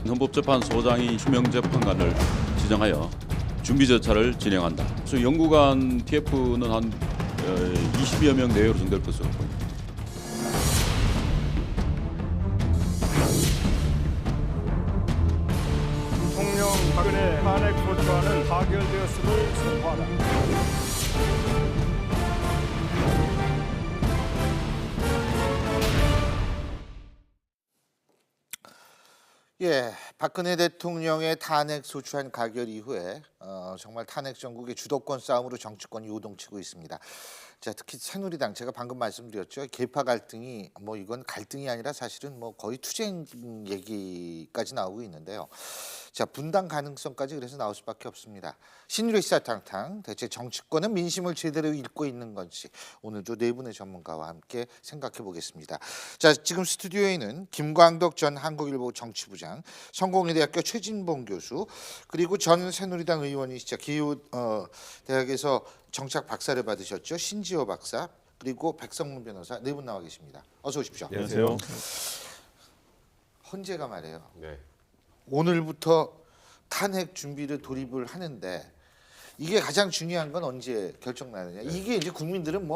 헌법재판소장이 추명제 판관을 지정하여 준비 절차를 진행한다. 그래서 연구관 TF는 한 20여 명 내외로 정될 것으로 보입니다. 대통령 박근혜 탄핵 소추안은 타결되었음을 선포하라. 예, 박근혜 대통령의 탄핵 소추안 가결 이후에 정말 탄핵 정국의 주도권 싸움으로 정치권이 요동치고 있습니다. 자, 특히 새누리당 제가 방금 말씀드렸죠. 계파 갈등이 뭐 이건 갈등이 아니라 사실은 뭐 거의 투쟁 얘기까지 나오고 있는데요. 자, 분당 가능성까지 그래서 나올 수밖에 없습니다. 신리사탕탕 대체 정치권은 민심을 제대로 읽고 있는 건지 오늘도 네 분의 전문가와 함께 생각해 보겠습니다. 자, 지금 스튜디오에는 김광덕 전 한국일보 정치부장, 성공회대학교 최진봉 교수, 그리고 전 새누리당 의원이시자 기후 대학에서 정치학 박사를 받으셨죠. 신지호 박사, 그리고 백성문 변호사 네 분 나와 계십니다. 어서 오십시오. 안녕하세요. 헌재가 말이에요. 네. 오늘부터 탄핵 준비를 돌입을 하는데 이게 가장 중요한 건 언제 결정 나느냐. 이게 이제 국민들은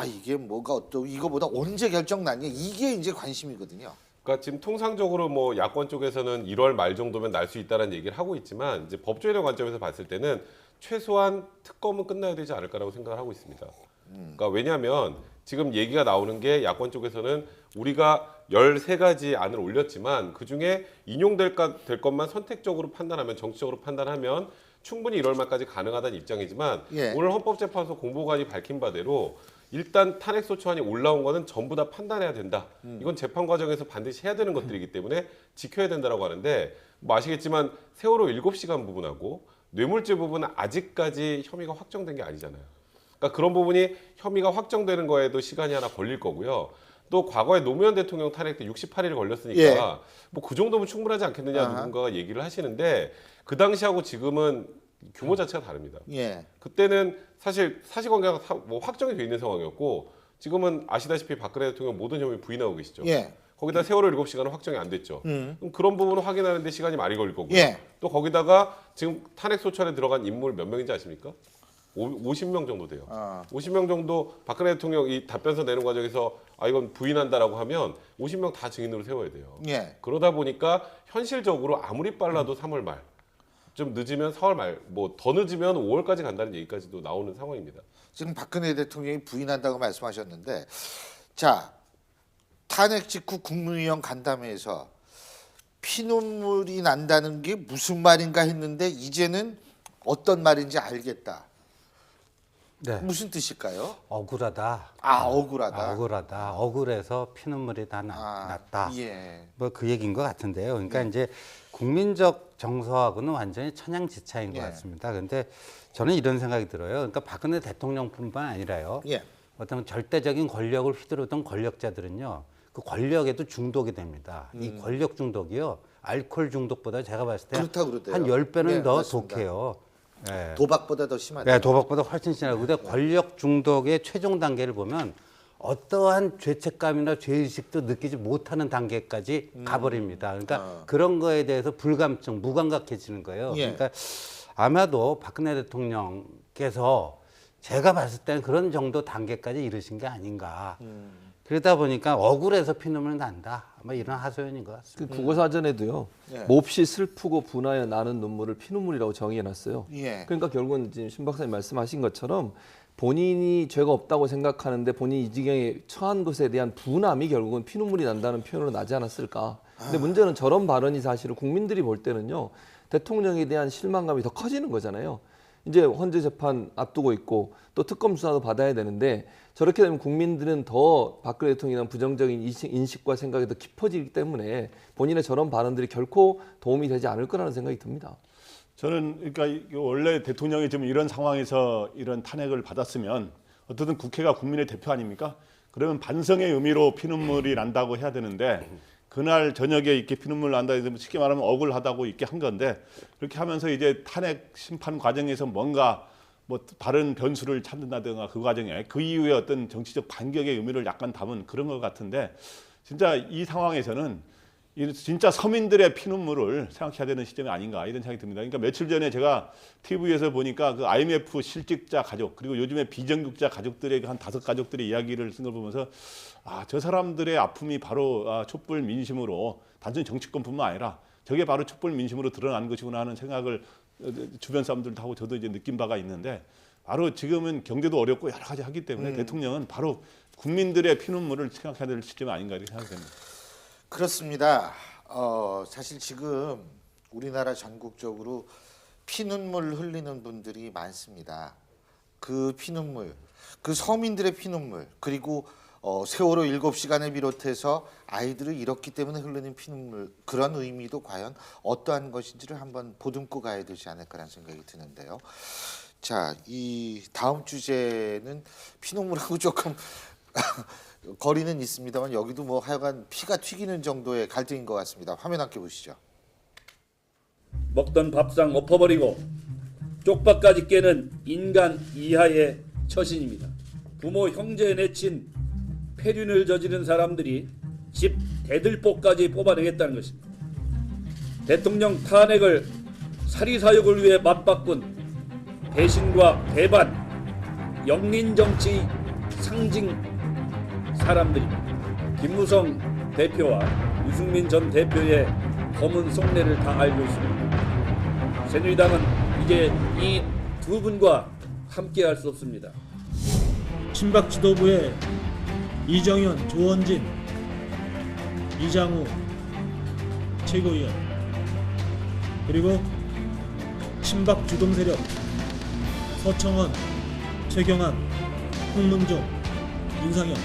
이게 뭐가 어떠고 이거보다 언제 결정 나냐 이게 이제 관심이거든요. 그러니까 지금 통상적으로 뭐 야권 쪽에서는 1월 말 정도면 날 수 있다는 얘기를 하고 있지만 이제 법조인의 관점에서 봤을 때는 최소한 특검은 끝나야 되지 않을까라고 생각을 하고 있습니다. 그러니까 왜냐하면 지금 얘기가 나오는 게 야권 쪽에서는 우리가 13가지 안을 올렸지만 그중에 인용될 것만 선택적으로 판단하면, 정치적으로 판단하면 충분히 1월 말까지 가능하다는 입장이지만 예. 오늘 헌법재판소 공보관이 밝힌 바대로 일단 탄핵소추안이 올라온 거는 전부 다 판단해야 된다. 이건 재판 과정에서 반드시 해야 되는 것들이기 때문에 지켜야 된다라고 하는데 뭐 아시겠지만 세월호 7시간 부분하고 뇌물죄 부분은 아직까지 혐의가 확정된 게 아니잖아요. 그러니까 그런 부분이 혐의가 확정되는 거에도 시간이 하나 걸릴 거고요. 또 과거에 노무현 대통령 탄핵 때 68일 걸렸으니까 예. 뭐 그 정도면 충분하지 않겠느냐 누군가가 얘기를 하시는데 그 당시하고 지금은 규모 자체가 다릅니다. 예. 그때는 사실 사실관계가 뭐 확정이 돼 있는 상황이었고 지금은 아시다시피 박근혜 대통령 모든 혐의 부인하고 계시죠. 예. 거기다 세월호 7시간은 확정이 안 됐죠. 그럼 그런 부분을 확인하는데 시간이 많이 걸릴 거고요. 예. 또 거기다가 지금 탄핵 소추안에 들어간 인물 몇 명인지 아십니까? 50명 정도 돼요. 50명 정도 박근혜 대통령 이 답변서 내는 과정에서 이건 부인한다라고 하면 50명 다 증인으로 세워야 돼요. 예. 그러다 보니까 현실적으로 아무리 빨라도 3월 말, 좀 늦으면 4월 말, 뭐 더 늦으면 5월까지 간다는 얘기까지도 나오는 상황입니다. 지금 박근혜 대통령이 부인한다고 말씀하셨는데, 자, 탄핵 직후 국무위원 간담회에서 피눈물이 난다는 게 무슨 말인가 했는데 이제는 어떤 말인지 알겠다. 네. 무슨 뜻일까요? 억울하다. 억울하다. 억울하다. 억울해서 피눈물이 다 났다. 예. 뭐 그 얘기인 것 같은데요. 그러니까 이제 국민적 정서하고는 완전히 천양지차인 것 예. 같습니다. 그런데 저는 이런 생각이 들어요. 그러니까 박근혜 대통령뿐만 아니라요. 예. 어떤 절대적인 권력을 휘두르던 권력자들은요. 그 권력에도 중독이 됩니다. 이 권력 중독이요. 알코올 중독보다 제가 봤을 때 그렇다고 그러대요. 한 10배는 예, 더 맞습니다. 독해요. 예. 도박보다 더 심하다. 네, 도박보다 훨씬 심하고 근데 권력 중독의 최종 단계를 보면 어떠한 죄책감이나 죄의식도 느끼지 못하는 단계까지 가버립니다. 그러니까 그런 거에 대해서 불감증, 무감각해지는 거예요. 예. 그러니까 아마도 박근혜 대통령께서 제가 봤을 때는 그런 정도 단계까지 이르신 게 아닌가. 그러다 보니까 억울해서 피눈물 난다. 아마 이런 하소연인 것 같습니다. 그 국어사전에도요. 예. 몹시 슬프고 분하여 나는 눈물을 피눈물이라고 정의해놨어요. 예. 그러니까 결국은 지금 신 박사님 말씀하신 것처럼 본인이 죄가 없다고 생각하는데 본인이 이 지경에 처한 것에 대한 분함이 결국은 피눈물이 난다는 표현으로 나지 않았을까. 근데 문제는 저런 발언이 사실은 국민들이 볼 때는요. 대통령에 대한 실망감이 더 커지는 거잖아요. 이제 헌재 재판 앞두고 있고 또 특검 수사도 받아야 되는데 저렇게 되면 국민들은 더 박근혜 대통령에 대한 부정적인 인식과 생각이 더 깊어지기 때문에 본인의 저런 발언들이 결코 도움이 되지 않을 거라는 생각이 듭니다. 저는 그러니까 원래 대통령이 지금 이런 상황에서 이런 탄핵을 받았으면 어쨌든 국회가 국민의 대표 아닙니까? 그러면 반성의 의미로 피눈물이 난다고 해야 되는데 그날 저녁에 이렇게 피눈물 난다 해서 쉽게 말하면 억울하다고 이렇게 한 건데 그렇게 하면서 이제 탄핵 심판 과정에서 뭔가 뭐 다른 변수를 찾는다든가 그 과정에 그 이후에 어떤 정치적 반격의 의미를 약간 담은 그런 것 같은데 진짜 이 상황에서는 이 진짜 서민들의 피눈물을 생각해야 되는 시점이 아닌가 이런 생각이 듭니다. 그러니까 며칠 전에 제가 TV에서 보니까 그 IMF 실직자 가족 그리고 요즘에 비정규직자 가족들에게 한 5가족들의 이야기를 쓴 걸 보면서 저 사람들의 아픔이 바로 촛불 민심으로 단순히 정치권뿐만 아니라 저게 바로 촛불 민심으로 드러나는 것이구나 하는 생각을 주변 사람들도 하고 저도 이제 느낀 바가 있는데 바로 지금은 경제도 어렵고 여러 가지 하기 때문에 대통령은 바로 국민들의 피눈물을 생각해야 될 시점이 아닌가 이렇게 생각됩니다. 그렇습니다. 사실 지금 우리나라 전국적으로 피눈물 흘리는 분들이 많습니다. 그 피눈물, 그 서민들의 피눈물, 그리고 세월호 7시간을 비롯해서 아이들을 잃었기 때문에 흐르는 피눈물, 그런 의미도 과연 어떠한 것인지를 한번 보듬고 가야 되지 않을까라는 생각이 드는데요. 자, 이 다음 주제는 피눈물하고 조금 거리는 있습니다만 여기도 뭐 하여간 피가 튀기는 정도의 갈등인 것 같습니다. 화면 함께 보시죠. 먹던 밥상 엎어버리고 쪽밥까지 깨는 인간 이하의 처신입니다. 부모 형제에 내친 폐륜을 저지른 사람들이 집 대들보까지 뽑아내겠다는 것입니다. 대통령 탄핵을 사리사욕을 위해 맞바꾼 배신과 배반, 영린정치 상징 사람들입니다. 김무성 대표와 유승민 전 대표의 검은 속내를 다 알고 있습니다. 새누리당은 이제 이 두 분과 함께할 수 없습니다. 친박 지도부의 이정현, 조원진, 이장우 최고위원 그리고 친박 주동 세력 서청원, 최경환, 홍문종, 윤상현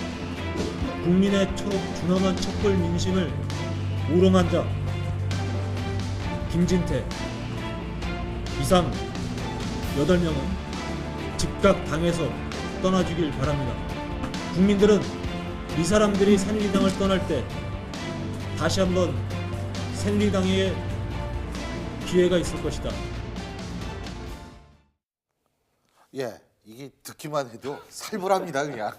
국민의 준엄한 촛불 민심을 우롱한 자 김진태 이상 8명은 즉각 당에서 떠나주길 바랍니다. 국민들은 이 사람들이 새누리당을 떠날 때 다시 한번 새누리당에게 기회가 있을 것이다. 예, 이게 듣기만 해도 살벌합니다, 그냥.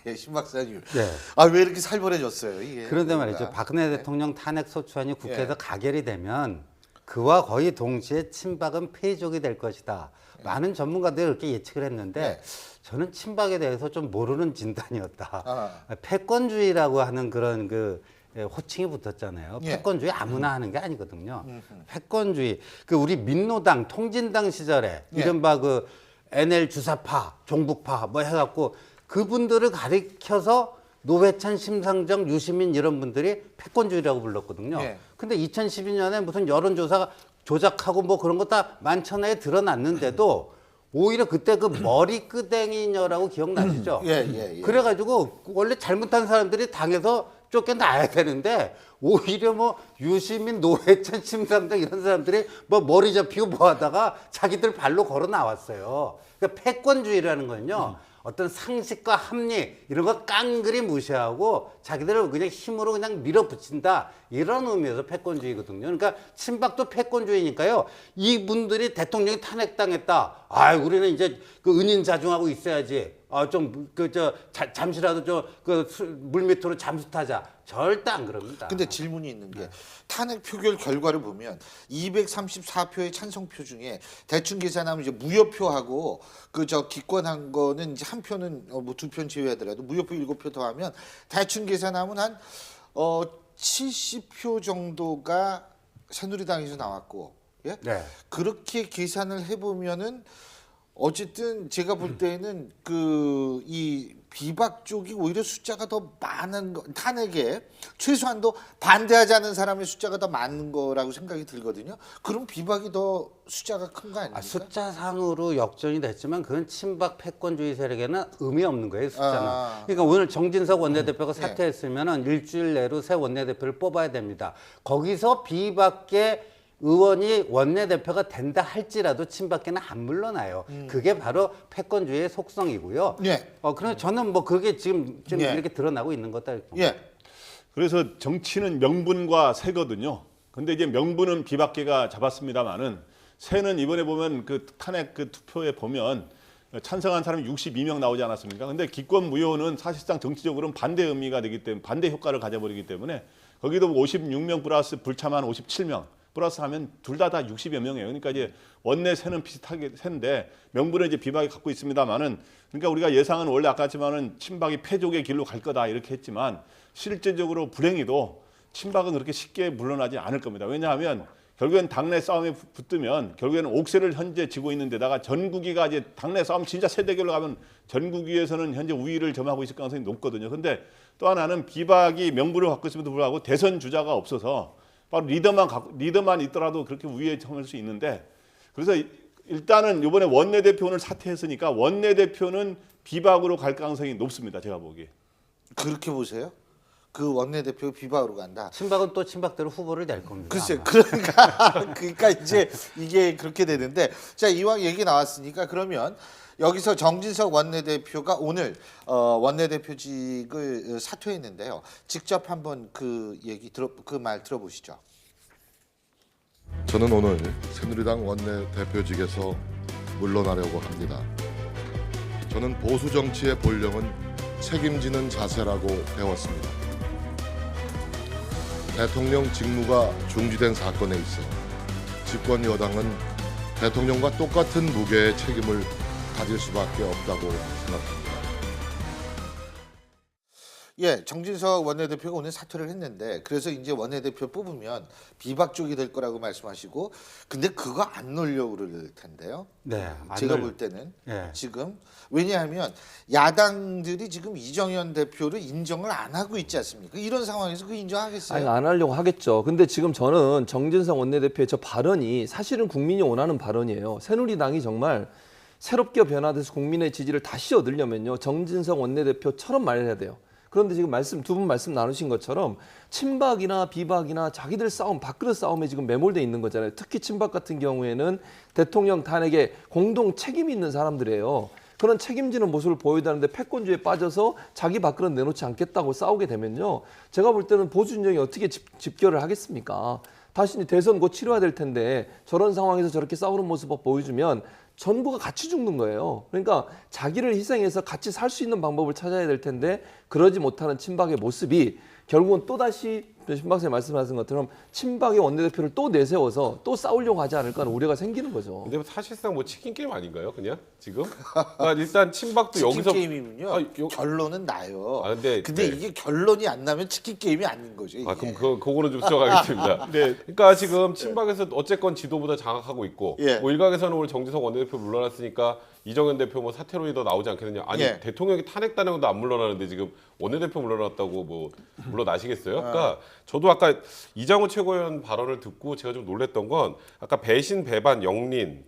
예, 신 박사님. 네. 왜 이렇게 살벌해졌어요, 이게? 그런데 뭔가. 말이죠. 박근혜 대통령 탄핵 소추안이 국회에서 가결이 되면 그와 거의 동시에 친박은 패족이 될 것이다. 많은 전문가들이 그렇게 예측을 했는데 저는 친박에 대해서 좀 모르는 진단이었다. 패권주의라고 하는 그런 그 호칭이 붙었잖아요. 패권주의 아무나 하는 게 아니거든요. 패권주의. 그 우리 민노당, 통진당 시절에 이른바 그 NL 주사파, 종북파 뭐 해갖고 그분들을 가리켜서 노회찬, 심상정, 유시민 이런 분들이 패권주의라고 불렀거든요. 근데 2012년에 무슨 여론조사가 조작하고 뭐 그런 거 다 만천하에 드러났는데도 오히려 그때 그 머리끄댕이녀라고 기억나시죠? 그래가지고 원래 잘못한 사람들이 당에서 쫓겨나야 되는데 오히려 뭐 유시민, 노회찬, 심상정 이런 사람들이 뭐 머리 접히고 뭐 하다가 자기들 발로 걸어 나왔어요. 그러니까 패권주의라는 건요. 어떤 상식과 합리 이런 거 깡그리 무시하고 자기들을 그냥 힘으로 그냥 밀어붙인다 이런 의미에서 패권주의거든요. 그러니까 친박도 패권주의니까요. 이분들이 대통령이 탄핵당했다. 우리는 이제 그 은인자중하고 있어야지. 잠시라도 물밑으로 잠수 타자. 절대 안 그럽니다. 근데 질문이 있는 게 탄핵 표결 결과를 보면 234표의 찬성표 중에 대충 계산하면 이제 무효표하고 기권한 거는 이제 한 표는 뭐 2표는 제외하더라도 무효표 7표 더하면 대충 계산하면 한 70표 정도가 새누리당에서 나왔고 그렇게 계산을 해보면은 어쨌든 제가 볼 때는 이 비박 쪽이 오히려 숫자가 더 많은 거, 탄핵에 최소한도 반대하지 않는 사람의 숫자가 더 많은 거라고 생각이 들거든요. 그럼 비박이 더 숫자가 큰 거 아닙니까? 숫자상으로 역전이 됐지만 그건 친박 패권주의 세력에는 의미 없는 거예요, 숫자는. 그러니까 오늘 정진석 원내대표가 사퇴했으면 일주일 내로 새 원내대표를 뽑아야 됩니다. 거기서 비박계 의원이 원내대표가 된다 할지라도 친박계는 안 물러나요. 그게 바로 패권주의의 속성이고요. 그래서 저는 뭐 그게 지금 이렇게 드러나고 있는 거다. 그래서 정치는 명분과 세거든요. 근데 이제 명분은 비박계가 잡았습니다만은 세는 이번에 보면 그 탄핵 그 투표에 보면 찬성한 사람이 62명 나오지 않았습니까? 근데 기권 무효는 사실상 정치적으로는 반대 의미가 되기 때문에 반대 효과를 가져버리기 때문에 거기도 56명 플러스 불참한 57명 플러스 하면 둘 다 60여 명이에요. 그러니까 이제 원내 세는 비슷하게 세인데 명분은 이제 비박이 갖고 있습니다만은 그러니까 우리가 예상은 원래 아까 했지만은 친박이 패족의 길로 갈 거다 이렇게 했지만 실제적으로 불행히도 친박은 그렇게 쉽게 물러나지 않을 겁니다. 왜냐하면 결국엔 당내 싸움에 붙으면 결국에는 옥세를 현재 지고 있는 데다가 전국위가 이제 당내 싸움 진짜 세대결로 가면 전국위에서는 현재 우위를 점하고 있을 가능성이 높거든요. 근데 또 하나는 비박이 명분을 갖고 있음에도 불구하고 대선 주자가 없어서 바로 리더만 있더라도 그렇게 우위에 점할 수 있는데 그래서 일단은 이번에 원내대표는 사퇴했으니까 원내대표는 비박으로 갈 가능성이 높습니다. 제가 보기에. 그렇게 보세요? 그 원내대표 비박으로 간다. 친박은 또 친박대로 후보를 낼 겁니다. 글쎄, 아마. 그러니까 이제 이게 그렇게 되는데, 자 이왕 얘기 나왔으니까 그러면 여기서 정진석 원내대표가 오늘 원내대표직을 사퇴했는데요. 직접 한번 그 얘기 그 말 들어보시죠. 저는 오늘 새누리당 원내대표직에서 물러나려고 합니다. 저는 보수 정치의 본령은 책임지는 자세라고 배웠습니다. 대통령 직무가 중지된 사건에 있어 집권 여당은 대통령과 똑같은 무게의 책임을 가질 수밖에 없다고 생각합니다. 예, 정진석 원내대표가 오늘 사퇴를 했는데 그래서 이제 원내대표 뽑으면 비박 쪽이 될 거라고 말씀하시고 근데 그거 안 놓으려고 그럴 텐데요. 네, 제가 볼 때는 예. 지금 왜냐하면 야당들이 지금 이정현 대표를 인정을 안 하고 있지 않습니까? 이런 상황에서 그 인정하겠어요? 아니, 안 하려고 하겠죠. 근데 지금 저는 정진석 원내대표의 저 발언이 사실은 국민이 원하는 발언이에요. 새누리당이 정말 새롭게 변화돼서 국민의 지지를 다시 얻으려면요. 정진석 원내대표처럼 말을 해야 돼요. 그런데 지금 두 분 말씀 나누신 것처럼 친박이나 비박이나 자기들 싸움, 밥그릇 싸움에 지금 매몰돼 있는 거잖아요. 특히 친박 같은 경우에는 대통령 탄핵에 공동 책임이 있는 사람들이에요. 그런 책임지는 모습을 보여다는데 패권주의에 빠져서 자기 밥그릇 내놓지 않겠다고 싸우게 되면요. 제가 볼 때는 보수 진영이 어떻게 집결을 하겠습니까? 다시 대선 곧 치러야 될 텐데 저런 상황에서 저렇게 싸우는 모습을 보여주면 전부가 같이 죽는 거예요. 그러니까 자기를 희생해서 같이 살 수 있는 방법을 찾아야 될 텐데 그러지 못하는 친박의 모습이 결국은 또다시 신 박사님 말씀하신 것처럼 친박의 원내대표를 또 내세워서 또 싸우려고 하지 않을까 하는 우려가 생기는 거죠. 근데 사실상 뭐 치킨 게임 아닌가요, 그냥 지금? 그러니까 일단 친박도 치킨 여기서 게임이면요. 결론은 나요. 근데 네. 이게 결론이 안 나면 치킨 게임이 아닌 거죠. 이게. 그럼 그거는 좀 수정하겠습니다. 네. 그러니까 지금 친박에서 어쨌건 지도부다 장악하고 있고, 예. 뭐 일각에서는 오늘 정진석 원내대표 물러났으니까 이정현 대표 뭐 사퇴론이 더 나오지 않겠느냐. 아니 예. 대통령이 탄핵단행도 안 물러나는데 지금 원내대표 물러났다고 뭐 물러나시겠어요? 그러니까 저도 아까 이장우 최고위원 발언을 듣고 제가 좀 놀랬던 건 아까 배신, 배반, 영린,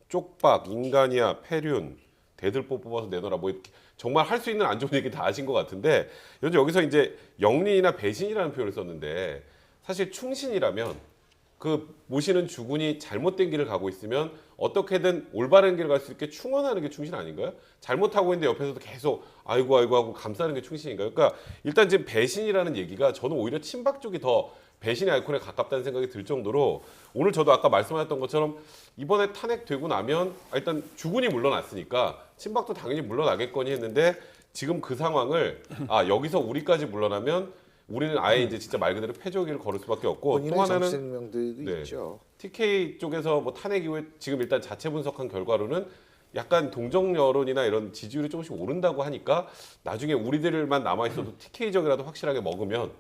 쪽박, 인간이야, 폐륜, 대들보 뽑아서 내놔라 뭐 이렇게 정말 할 수 있는 안 좋은 얘기 다 하신 것 같은데 여기서 이제 영린이나 배신이라는 표현을 썼는데 사실 충신이라면 그 모시는 주군이 잘못된 길을 가고 있으면 어떻게든 올바른 길을 갈 수 있게 충원하는 게 충신 아닌가요? 잘못하고 있는데 옆에서도 계속 아이고 하고 감싸는 게 충신인가요? 그러니까 일단 지금 배신이라는 얘기가 저는 오히려 친박 쪽이 더 배신의 아이콘에 가깝다는 생각이 들 정도로 오늘 저도 아까 말씀하셨던 것처럼 이번에 탄핵되고 나면 일단 주군이 물러났으니까 친박도 당연히 물러나겠거니 했는데 지금 그 상황을 여기서 우리까지 물러나면 우리는 아예 이제 진짜 말 그대로 패조기를 걸을 수밖에 없고 또 하나는 정신명들도 있죠. TK 쪽에서 뭐 탄핵 이후에 지금 일단 자체 분석한 결과로는 약간 동정 여론이나 이런 지지율이 조금씩 오른다고 하니까 나중에 우리들만 남아 있어도 TK적이라도 확실하게 먹으면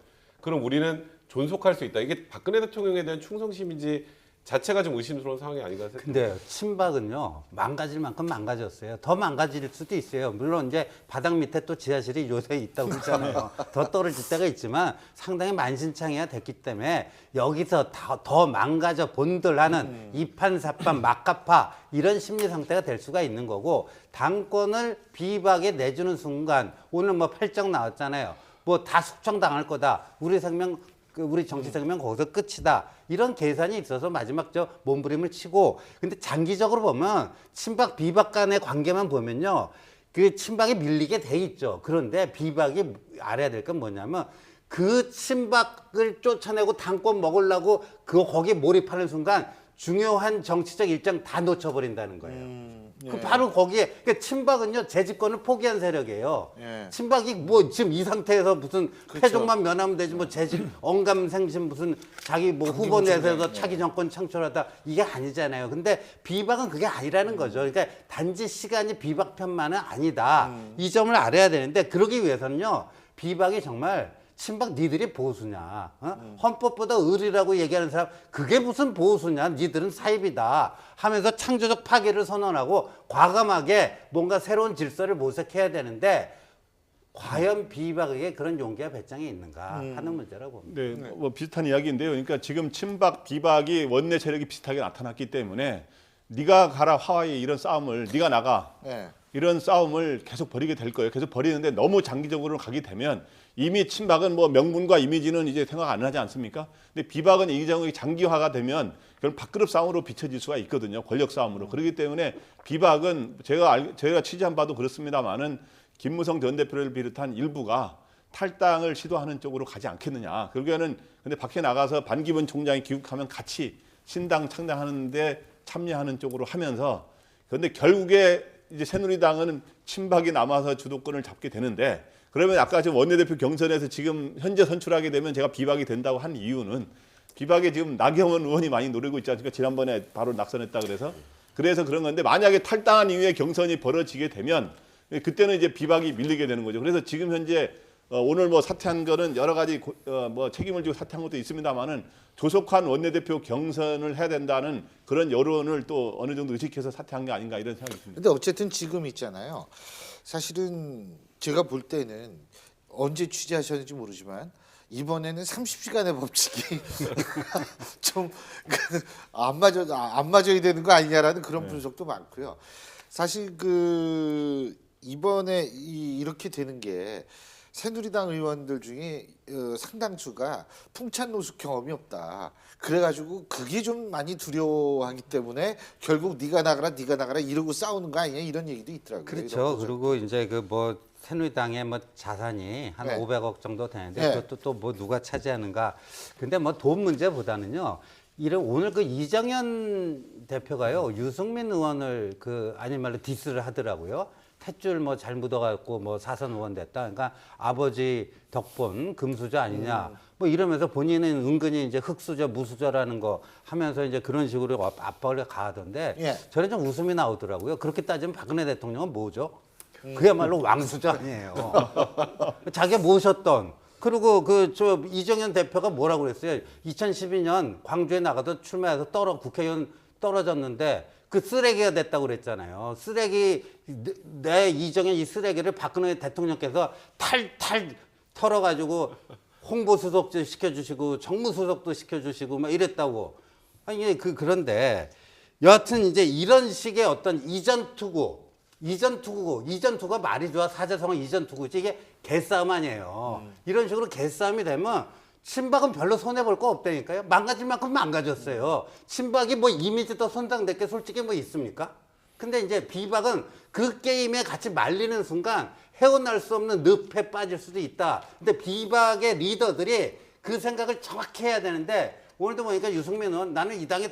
그럼 우리는 존속할 수 있다. 이게 박근혜 대통령에 대한 충성심인지 자체가 좀 의심스러운 상황이 아닌가 생각합니다. 근데 친박은요 망가질 만큼 망가졌어요. 더 망가질 수도 있어요. 물론 이제 바닥 밑에 또 지하실이 요새 있다고 그러잖아요. 더 떨어질 때가 있지만 상당히 만신창이가 됐기 때문에 여기서 더 망가져 본들하는 이판사판 막가파 이런 심리 상태가 될 수가 있는 거고 당권을 비박에 내주는 순간 오늘 뭐 팔정 나왔잖아요. 뭐 다 숙청당할 거다. 우리 정치 생명 거기서 끝이다. 이런 계산이 있어서 마지막 저 몸부림을 치고 근데 장기적으로 보면 친박 비박 간의 관계만 보면요. 그 친박이 밀리게 돼 있죠. 그런데 비박이 알아야 될 건 뭐냐면 그 친박을 쫓아내고 당권 먹으려고 거기에 몰입하는 순간 중요한 정치적 일정 다 놓쳐버린다는 거예요. 예. 그 바로 거기에 그러니까 친박은요 재집권을 포기한 세력이에요. 예. 친박이 뭐 지금 이 상태에서 무슨 그렇죠. 패종만 면하면 되지 뭐 재집 언감생심 무슨 자기 뭐 후보 내세워서 차기 정권 창출하다 이게 아니잖아요. 근데 비박은 그게 아니라는 거죠. 그러니까 단지 시간이 비박 편만은 아니다. 이 점을 알아야 되는데 그러기 위해서는요 비박이 정말 친박 니들이 보수냐? 헌법보다 의리라고 얘기하는 사람 그게 무슨 보수냐? 니들은 사입이다 하면서 창조적 파괴를 선언하고 과감하게 뭔가 새로운 질서를 모색해야 되는데 과연 비박에게 그런 용기와 배짱이 있는가 하는 문제라고 봅니다. 네, 뭐 비슷한 이야기인데요. 그러니까 지금 친박, 비박이 원내 세력이 비슷하게 나타났기 때문에 네가 가라 하와이 이런 싸움을 네가 나가 예. 이런 싸움을 계속 벌이게 될 거예요. 계속 벌이는데 너무 장기적으로 가게 되면 이미 친박은 뭐 명분과 이미지는 이제 생각 안 하지 않습니까? 근데 비박은 이기적이 장기화가 되면 결국 밥그릇 싸움으로 비춰질 수가 있거든요. 권력 싸움으로. 그렇기 때문에 비박은 저희가 취재한 바도 그렇습니다만은 김무성 전 대표를 비롯한 일부가 탈당을 시도하는 쪽으로 가지 않겠느냐. 결국에는 근데 밖에 나가서 반기문 총장이 귀국하면 같이 신당 창당하는데 참여하는 쪽으로 하면서 그런데 결국에 이제 새누리당은 친박이 남아서 주도권을 잡게 되는데 그러면 아까 지금 원내대표 경선에서 지금 현재 선출하게 되면 제가 비박이 된다고 한 이유는 비박에 지금 나경원 의원이 많이 노리고 있지 않습니까? 지난번에 바로 낙선했다 그래서 그런 건데 만약에 탈당한 이후에 경선이 벌어지게 되면 그때는 이제 비박이 밀리게 되는 거죠. 그래서 지금 현재 오늘 뭐 사퇴한 거는 여러 가지 뭐 책임을 지고 사퇴한 것도 있습니다만은 조속한 원내대표 경선을 해야 된다는 그런 여론을 또 어느 정도 의식해서 사퇴한 게 아닌가 이런 생각이 듭니다. 근데 어쨌든 지금 있잖아요. 사실은 제가 볼 때는 언제 취재하셨는지 모르지만 이번에는 30시간의 법칙이 좀 안 맞아야 되는 거 아니냐라는 그런 분석도 많고요. 사실 그 이번에 이렇게 되는 게 새누리당 의원들 중에 상당수가 풍찬 노숙 경험이 없다. 그래가지고 그게 좀 많이 두려워하기 때문에 결국 네가 나가라 이러고 싸우는 거 아니냐 이런 얘기도 있더라고요. 그렇죠. 그리고 이제 그 뭐 새누리당의 뭐 자산이 한 네. 500억 정도 되는데 네. 그것도 또 뭐 누가 차지하는가. 근데 뭐 돈 문제보다는요. 오늘 그 이정현 대표가요 유승민 의원을 그 아닌 말로 디스를 하더라고요. 탯줄 뭐 잘 묻어갖고 뭐 사선 의원 됐다. 그러니까 아버지 덕분 금수저 아니냐. 뭐 이러면서 본인은 은근히 이제 흑수저 무수저라는 거 하면서 이제 그런 식으로 압박을 가하던데 예. 저는 좀 웃음이 나오더라고요. 그렇게 따지면 박근혜 대통령은 뭐죠? 그야말로 왕수저 아니에요. 자기가 모셨던 그리고 그 저 이정현 대표가 뭐라고 그랬어요? 2012년 광주에 나가서 출마해서 국회의원 떨어졌는데 그 쓰레기가 됐다고 그랬잖아요. 쓰레기 내 이정현 이 쓰레기를 박근혜 대통령께서 탈탈 털어가지고 홍보수석도 시켜주시고 정무수석도 시켜주시고 막 이랬다고. 아니 그런데 여하튼 이제 이런 식의 어떤 이전투구가 말이 좋아 사자성어 이전투구지 이게 개싸움 아니에요. 이런 식으로 개싸움이 되면 친박은 별로 손해볼 거 없다니까요. 망가질 만큼 망가졌어요. 친박이 뭐 이미지도 손상될 게 솔직히 뭐 있습니까? 근데 이제 비박은 그 게임에 같이 말리는 순간 헤어날 수 없는 늪에 빠질 수도 있다. 근데 비박의 리더들이 그 생각을 정확히 해야 되는데 오늘도 보니까 유승민 의원 나는 이 당에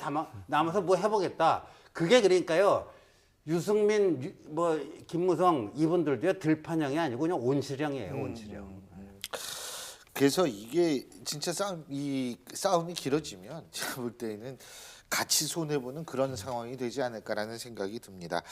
남아서 뭐 해보겠다. 그게 그러니까요. 유승민, 뭐 김무성 이분들도요 들판형이 아니고 그냥 온실형이에요. 온실형. 그래서 이게 진짜 싸움이 길어지면 제가 볼 때는 같이 손해 보는 그런 상황이 되지 않을까라는 생각이 듭니다.